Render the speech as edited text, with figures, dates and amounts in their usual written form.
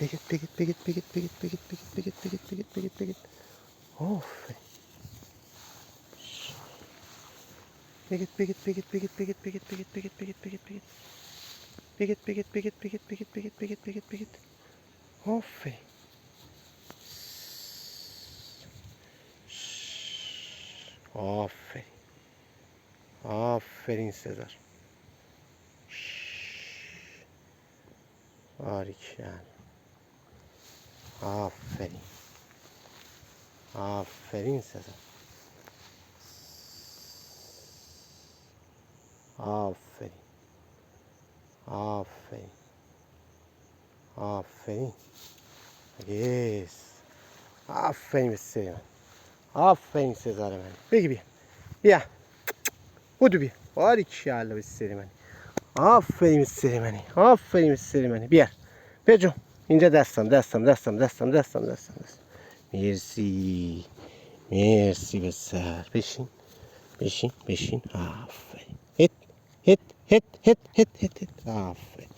Begit. Aferin. Begit. Aferin. Aferin. Aferin Sezar. Harika. Aferin. Aferin Sezar. Aferin. Aferin. Aferin. Yes. Aferin Sezar. Aferin Sezar من. بگی بیا. بیا. بودو بیا. باریکلا بسیاری منی. آفرین بسیاری منی. آفرین بسیاری منی. بیا. بیا اینجا دستم. مرسی. مرسی بسیار. بشین. آفرین. هت. آفرین.